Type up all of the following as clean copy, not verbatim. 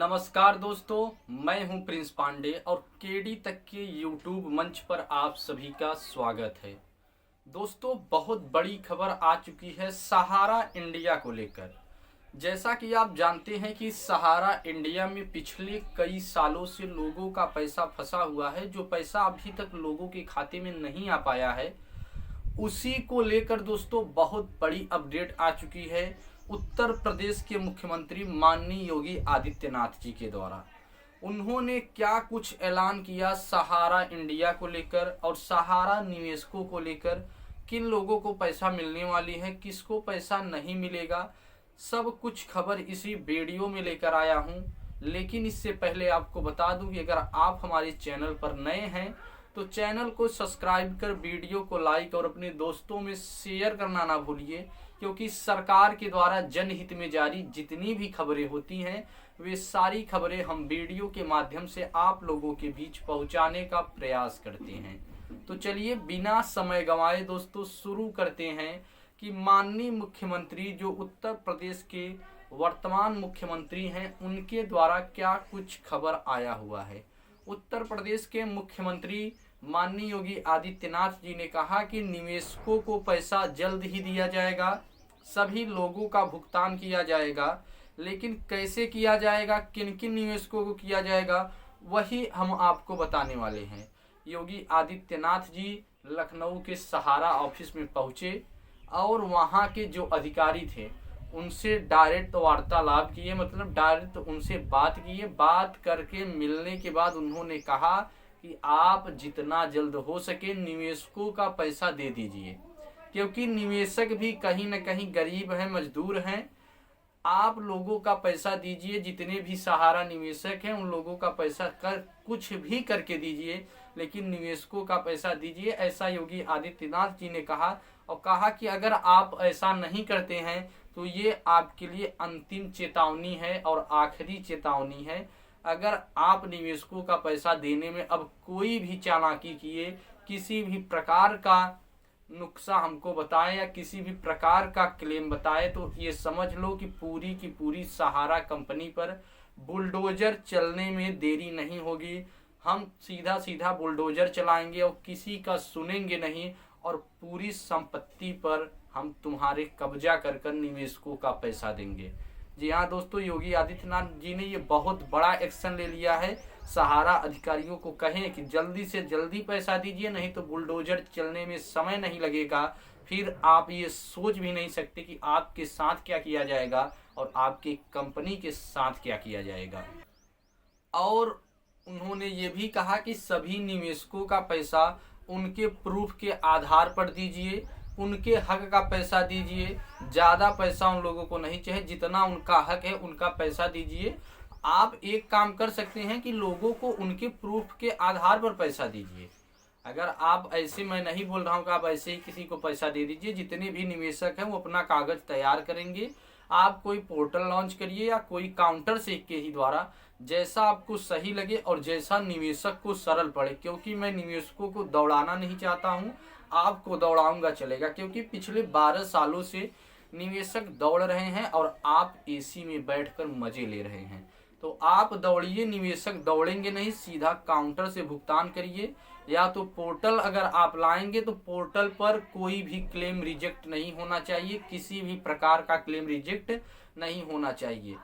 नमस्कार दोस्तों, मैं हूं प्रिंस पांडे और केडी तक के यूट्यूब मंच पर आप सभी का स्वागत है। दोस्तों, बहुत बड़ी खबर आ चुकी है सहारा इंडिया को लेकर। जैसा कि आप जानते हैं कि सहारा इंडिया में पिछले कई सालों से लोगों का पैसा फंसा हुआ है, जो पैसा अभी तक लोगों के खाते में नहीं आ पाया है। उसी को लेकर दोस्तों बहुत बड़ी अपडेट आ चुकी है उत्तर प्रदेश के मुख्यमंत्री माननीय योगी आदित्यनाथ जी के द्वारा। उन्होंने क्या कुछ ऐलान किया सहारा इंडिया को लेकर और सहारा निवेशकों को लेकर, किन लोगों को पैसा मिलने वाली है, किसको पैसा नहीं मिलेगा, सब कुछ खबर इसी वीडियो में लेकर आया हूं। लेकिन इससे पहले आपको बता दूं कि अगर आप हमारे चैनल पर नए हैं तो चैनल को सब्सक्राइब कर वीडियो को लाइक और अपने दोस्तों में शेयर करना ना भूलिए, क्योंकि सरकार के द्वारा जनहित में जारी जितनी भी खबरें होती हैं वे सारी खबरें हम वीडियो के माध्यम से आप लोगों के बीच पहुंचाने का प्रयास करते हैं। तो चलिए बिना समय गंवाए दोस्तों शुरू करते हैं कि माननीय मुख्यमंत्री जो उत्तर प्रदेश के वर्तमान मुख्यमंत्री हैं उनके द्वारा क्या कुछ खबर आया हुआ है। उत्तर प्रदेश के मुख्यमंत्री माननीय योगी आदित्यनाथ जी ने कहा कि निवेशकों को पैसा जल्द ही दिया जाएगा, सभी लोगों का भुगतान किया जाएगा। लेकिन कैसे किया जाएगा, किन किन निवेशकों को किया जाएगा, वही हम आपको बताने वाले हैं। योगी आदित्यनाथ जी लखनऊ के सहारा ऑफिस में पहुंचे और वहां के जो अधिकारी थे उनसे डायरेक्ट वार्तालाप किए, मतलब डायरेक्ट उनसे बात किए। बात करके मिलने के बाद उन्होंने कहा कि आप जितना जल्द हो सके निवेशकों का पैसा दे दीजिए, क्योंकि निवेशक भी कहीं न कहीं गरीब हैं, मजदूर हैं। आप लोगों का पैसा दीजिए, जितने भी सहारा निवेशक हैं उन लोगों का पैसा कर कुछ भी करके दीजिए, लेकिन निवेशकों का पैसा दीजिए, ऐसा योगी आदित्यनाथ जी ने कहा। और कहा कि अगर आप ऐसा नहीं करते हैं तो ये आपके लिए अंतिम चेतावनी है और आखिरी चेतावनी है। अगर आप निवेशकों का पैसा देने में अब कोई भी चालाकी किए, किसी भी प्रकार का नुक्सा हमको बताए या किसी भी प्रकार का क्लेम बताए, तो ये समझ लो कि पूरी की पूरी सहारा कंपनी पर बुलडोजर चलने में देरी नहीं होगी। हम सीधा सीधा बुलडोजर चलाएंगे और किसी का सुनेंगे नहीं, और पूरी संपत्ति पर हम तुम्हारे कब्जा कर कर निवेशकों का पैसा देंगे। जी हाँ दोस्तों, योगी आदित्यनाथ जी ने ये बहुत बड़ा एक्शन ले लिया है। सहारा अधिकारियों को कहें कि जल्दी से जल्दी पैसा दीजिए, नहीं तो बुलडोजर चलने में समय नहीं लगेगा। फिर आप ये सोच भी नहीं सकते कि आपके साथ क्या किया जाएगा और आपकी कंपनी के साथ क्या किया जाएगा। और उन्होंने ये भी कहा कि सभी निवेशकों का पैसा उनके प्रूफ के आधार पर दीजिए, उनके हक का पैसा दीजिए। ज़्यादा पैसा उन लोगों को नहीं चाहिए, जितना उनका हक है उनका पैसा दीजिए। आप एक काम कर सकते हैं कि लोगों को उनके प्रूफ के आधार पर पैसा दीजिए। अगर आप ऐसे, मैं नहीं बोल रहा हूँ कि आप ऐसे ही किसी को पैसा दे दीजिए। जितने भी निवेशक हैं वो अपना कागज तैयार करेंगे। आप कोई पोर्टल लॉन्च करिए या कोई काउंटर से के ही द्वारा, जैसा आपको सही लगे और जैसा निवेशक को सरल पड़े। क्योंकि मैं निवेशकों को दौड़ाना नहीं चाहता हूँ, आपको दौड़ाऊंगा चलेगा, क्योंकि पिछले 12 सालों से निवेशक दौड़ रहे हैं और आप एसी में बैठकर मजे ले रहे हैं। तो आप दौड़िए, निवेशक दौड़ेंगे नहीं, सीधा काउंटर से भुगतान करिए। या तो पोर्टल अगर आप लाएंगे तो पोर्टल पर कोई भी क्लेम रिजेक्ट नहीं होना चाहिए, किसी भी प्रकार का क्लेम रिजेक्ट नहीं होना चाहिए।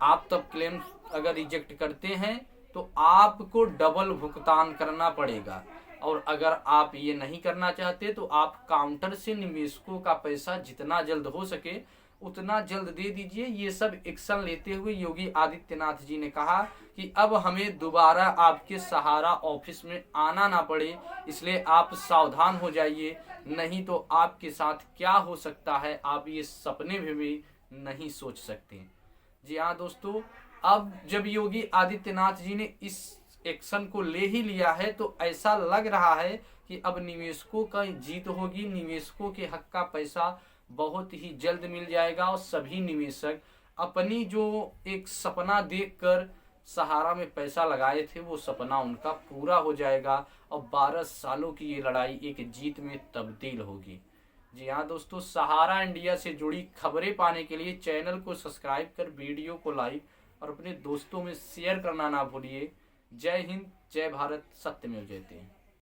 आप तब क्लेम अगर रिजेक्ट करते हैं तो आपको डबल भुगतान करना पड़ेगा। और अगर आप ये नहीं करना चाहते तो आप काउंटर से निवेशकों का पैसा जितना जल्द हो सके उतना जल्द दे दीजिए। ये सब एक्शन लेते हुए योगी आदित्यनाथ जी ने कहा कि अब हमें दोबारा आपके सहारा ऑफिस में आना ना पड़े, इसलिए आप सावधान हो जाइए, नहीं तो आपके साथ क्या हो सकता है आप ये सपने में भी नहीं सोच सकते। जी हाँ दोस्तों, अब जब योगी आदित्यनाथ जी ने इस एक्शन को ले ही लिया है तो ऐसा लग रहा है कि अब निवेशकों का जीत होगी। निवेशकों के हक का पैसा बहुत ही जल्द मिल जाएगा और सभी निवेशक अपनी जो एक सपना देखकर सहारा में पैसा लगाए थे वो सपना उनका पूरा हो जाएगा और 12 सालों की ये लड़ाई एक जीत में तब्दील होगी। जी हाँ दोस्तों, सहारा इंडिया से जुड़ी खबरें पाने के लिए चैनल को सब्सक्राइब कर वीडियो को लाइक और अपने दोस्तों में शेयर करना ना भूलिए। जय हिंद, जय भारत, सत्यमेव जयते।